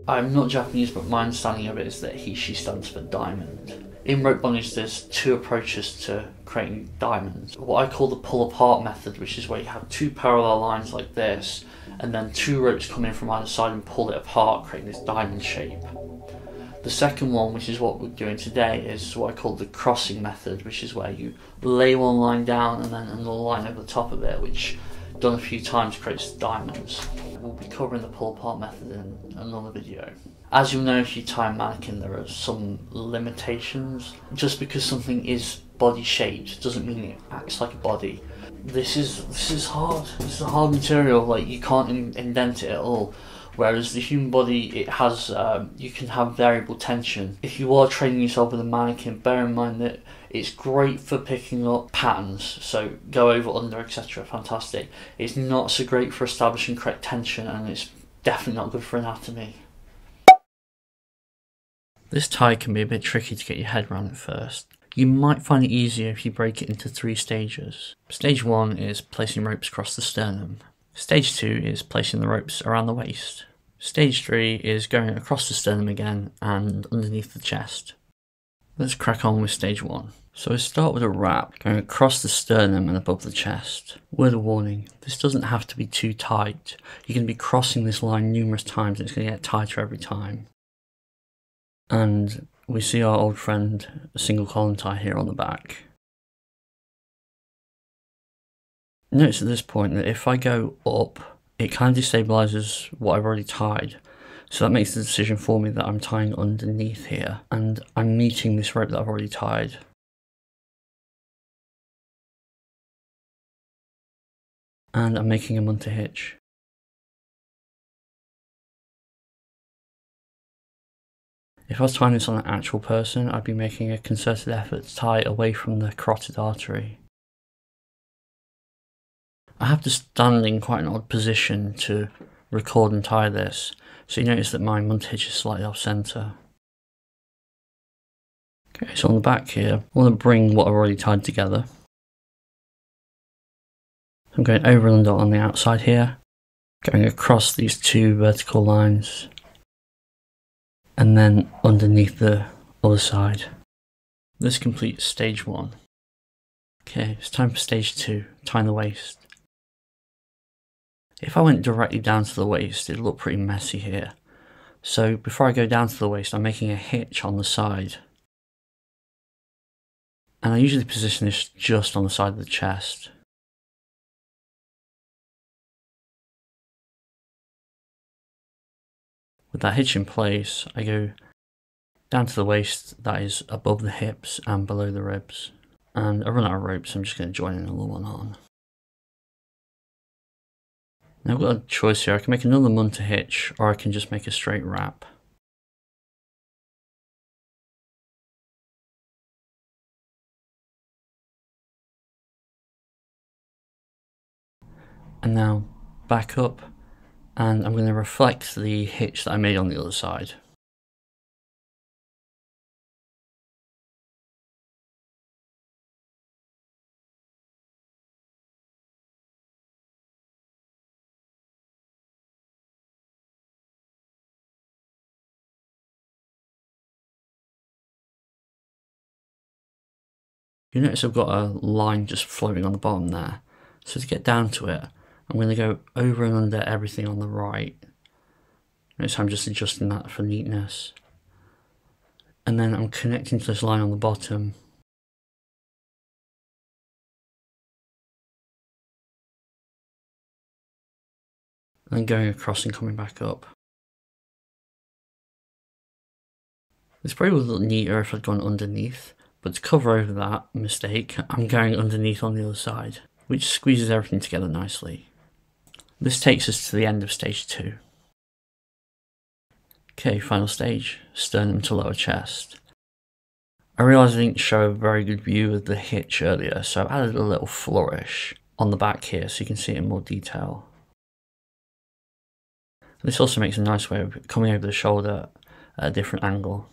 I'm not Japanese, but my understanding of it is that Hishi stands for diamond. In rope bondage, there's two approaches to creating diamonds. What I call the pull apart method, which is where you have two parallel lines like this, and then two ropes come in from either side and pull it apart, creating this diamond shape. The second one, which is what we're doing today, is what I call the crossing method, which is where you lay one line down and then another line over the top of it, which done a few times creates diamonds. We'll be covering the pull apart method in another video. As you'll know, if you tie a mannequin, there are some limitations. Just because something is body shaped doesn't mean it acts like a body. This is hard. This is a hard material. Like, you can't indent it at all. Whereas the human body, it has you can have variable tension. If you are training yourself with a mannequin, bear in mind that it's great for picking up patterns, so go over, under, etc. Fantastic. It's not so great for establishing correct tension, and it's definitely not good for anatomy. This tie can be a bit tricky to get your head around at first. You might find it easier if you break it into 3 stages. Stage 1 is placing ropes across the sternum. Stage 2 is placing the ropes around the waist. Stage 3 is going across the sternum again and underneath the chest. Let's crack on with stage 1. So I start with a wrap going across the sternum and above the chest. Word of warning, this doesn't have to be too tight. You're going to be crossing this line numerous times and it's going to get tighter every time. And we see our old friend, a single column tie here on the back. Notice at this point that if I go up, it kind of destabilizes what I've already tied. So that makes the decision for me that I'm tying underneath here and I'm meeting this rope that I've already tied. And I'm making a munter hitch. If I was tying this on an actual person, I'd be making a concerted effort to tie it away from the carotid artery. I have to stand in quite an odd position to record and tie this, so you notice that my munter hitch is slightly off centre. Okay, so on the back here, I want to bring what I've already tied together. I'm going over and under on the outside here, going across these 2 vertical lines, and then underneath the other side. This completes stage 1. Okay, it's time for stage 2, tying the waist. If I went directly down to the waist, it'd look pretty messy here. So before I go down to the waist, I'm making a hitch on the side. And I usually position this just on the side of the chest. With that hitch in place, I go down to the waist, that is above the hips and below the ribs. And I run out of rope, so I'm just going to join another one on. Now I've got a choice here. I can make another munter hitch, or I can just make a straight wrap. And now back up, and I'm going to reflect the hitch that I made on the other side. You notice I've got a line just floating on the bottom there. So to get down to it, I'm going to go over and under everything on the right. Notice I'm just adjusting that for neatness. And then I'm connecting to this line on the bottom. And then going across and coming back up. This probably would look neater if I'd gone underneath, but to cover over that mistake, I'm going underneath on the other side, which squeezes everything together nicely. This takes us to the end of stage 2. Okay, final stage, sternum to lower chest. I realised I didn't show a very good view of the hitch earlier, so I've added a little flourish on the back here so you can see it in more detail. This also makes a nice way of coming over the shoulder at a different angle.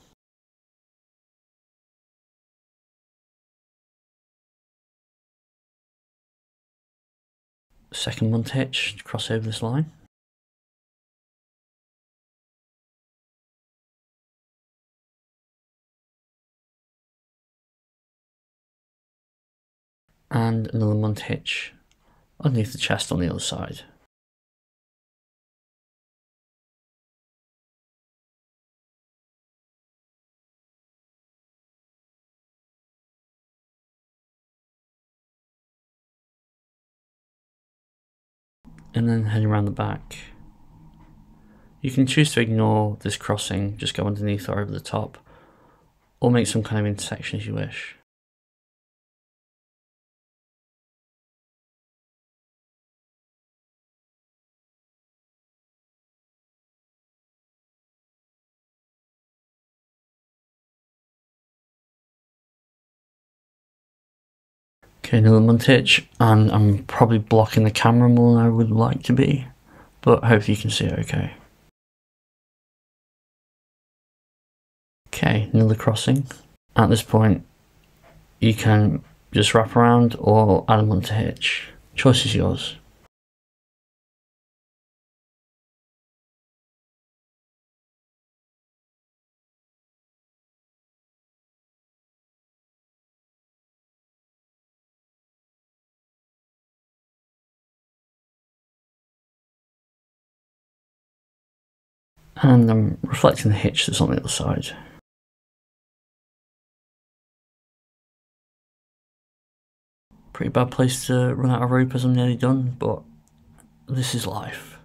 Second munter hitch to cross over this line. and another munt hitch underneath the chest on the other side. And then heading around the back. You can choose to ignore this crossing, just go underneath or over the top, or make some kind of intersection as you wish. Okay, another munt hitch, and I'm probably blocking the camera more than I would like to be, but hopefully you can see it okay. Okay, another crossing. At this point, you can just wrap around or add a munt hitch. Choice is yours. And I'm reflecting the hitch that's on the other side. Pretty bad place to run out of rope as I'm nearly done, but this is life.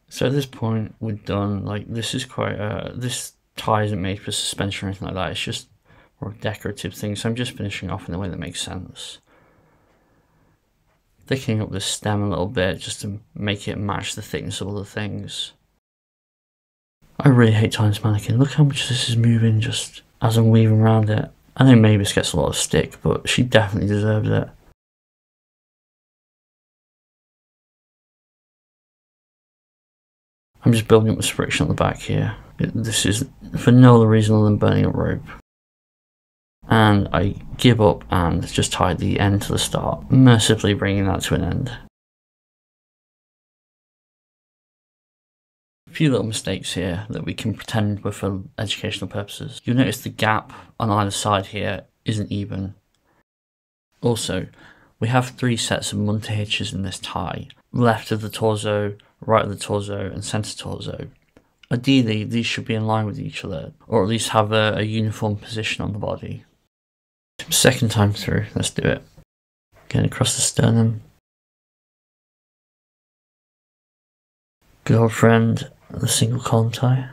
So at this point, we're done. Like, this is quite, this tie isn't made for suspension or anything like that, it's just more decorative thing, so I'm just finishing off in a way that makes sense. Thickening up the stem a little bit just to make it match the thickness of other things. I really hate tying this mannequin. Look how much this is moving just as I'm weaving around it. I know Mavis gets a lot of stick, but she definitely deserves it. I'm just building up the friction on the back here. This is for no other reason other than burning up rope. And I give up and just tie the end to the start, mercifully bringing that to an end. A few little mistakes here that we can pretend were for educational purposes. You'll notice the gap on either side here isn't even. Also, we have 3 sets of munt hitches in this tie. Left of the torso, right of the torso, and centre torso. Ideally, these should be in line with each other, or at least have a uniform position on the body. Second time through, let's do it. Getting across the sternum. Good old friend, the single column tie.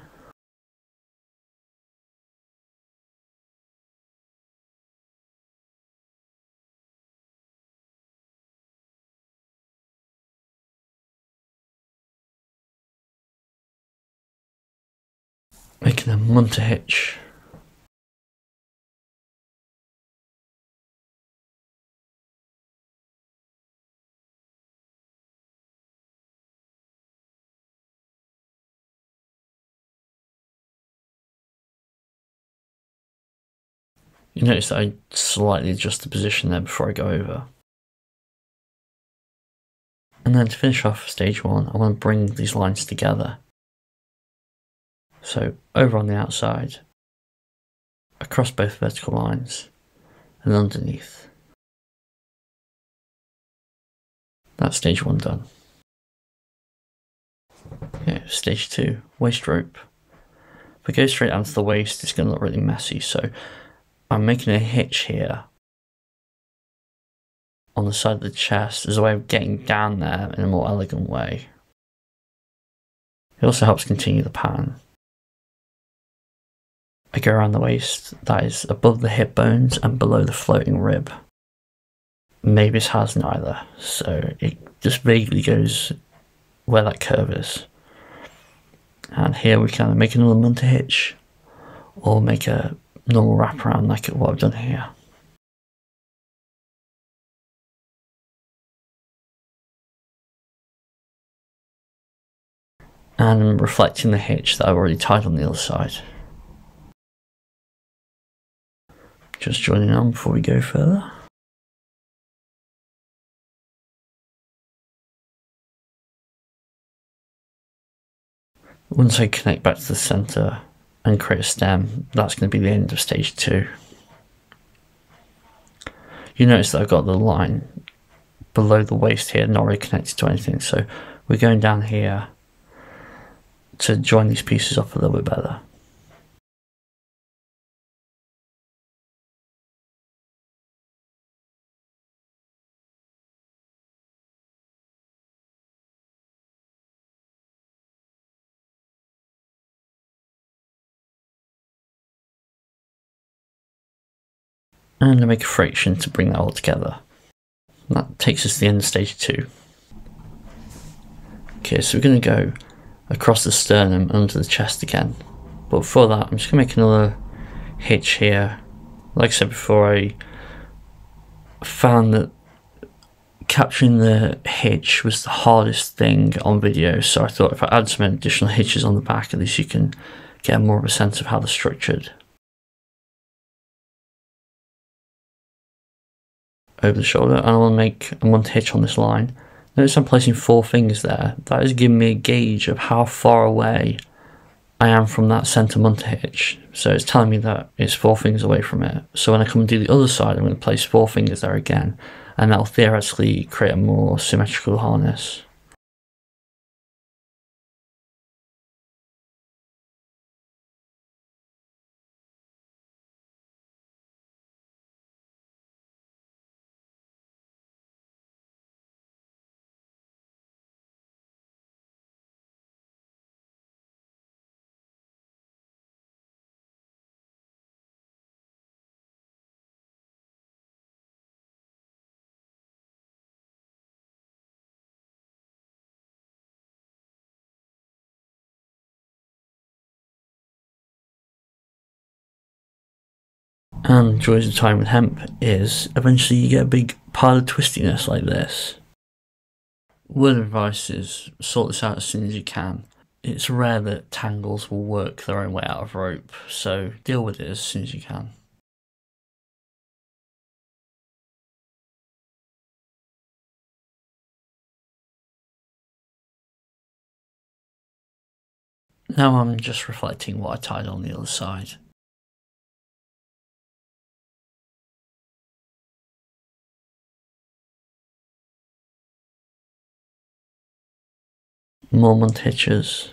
Making a munt hitch. You notice that I slightly adjust the position there before I go over. And then to finish off stage 1, I want to bring these lines together. So over on the outside, across both vertical lines, and underneath. That's stage 1 done. Okay, stage 2, waist rope. If I go straight down to the waist, it's going to look really messy, so I'm making a hitch here on the side of the chest as a way of getting down there in a more elegant way. It also helps continue the pattern. I go around the waist, that is above the hip bones and below the floating rib. Mavis has neither, so it just vaguely goes where that curve is. And here we can make another munt hitch, or make a normal wraparound like what I've done here. And I'm reflecting the hitch that I've already tied on the other side. Just joining on before we go further. Once I connect back to the centre and create a stem, that's going to be the end of stage 2. You notice that I've got the line below the waist here, not really connected to anything, so we're going down here to join these pieces up a little bit better. And I make a friction to bring that all together. And that takes us to the end of stage 2. Okay, so we're going to go across the sternum and under the chest again. But before that, I'm just going to make another hitch here. Like I said before, I found that capturing the hitch was the hardest thing on video, so I thought if I add some additional hitches on the back, at least you can get more of a sense of how they're structured. Over the shoulder, and I want to make a munter hitch on this line. Notice I'm placing 4 fingers there. That is giving me a gauge of how far away I am from that centre munter hitch. So it's telling me that it's 4 fingers away from it. So when I come and do the other side, I'm going to place 4 fingers there again, and that'll theoretically create a more symmetrical harness. And the joys of tying with hemp is eventually you get a big pile of twistiness like this. Word of advice is sort this out as soon as you can. It's rare that tangles will work their own way out of rope, so deal with it as soon as you can. Now I'm just reflecting what I tied on the other side. More munter hitches.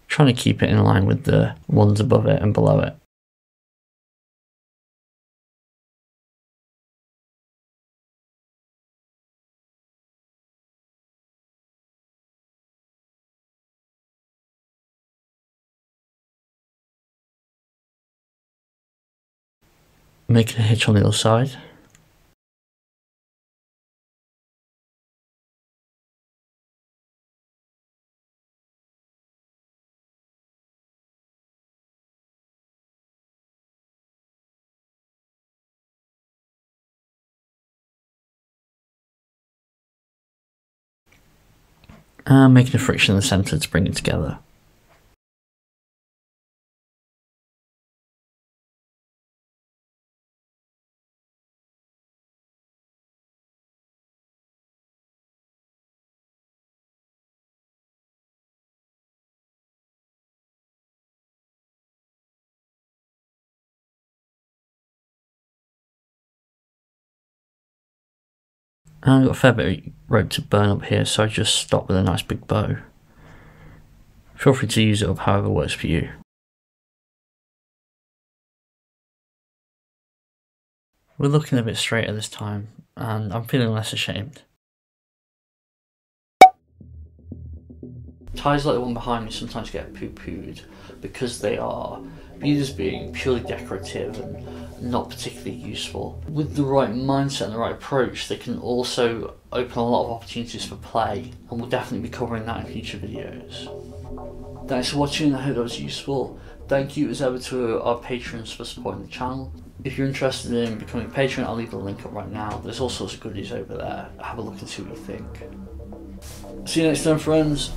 Trying to keep it in line with the ones above it and below it. Making a hitch on the other side. And making a friction in the centre to bring it together. And I've got a fair bit of rope to burn up here, so I just stop with a nice big bow. Feel free to use it up however works for you. We're looking a bit straighter this time, and I'm feeling less ashamed. Ties like the one behind me sometimes get poo-pooed because they are viewed as being purely decorative and not particularly useful. With the right mindset and the right approach, they can also open a lot of opportunities for play, and we'll definitely be covering that in future videos. Thanks for watching, I hope that was useful. Thank you as ever to our patrons for supporting the channel. If you're interested in becoming a patron, I'll leave the link up right now. There's all sorts of goodies over there. Have a look and see what you think. See you next time, friends.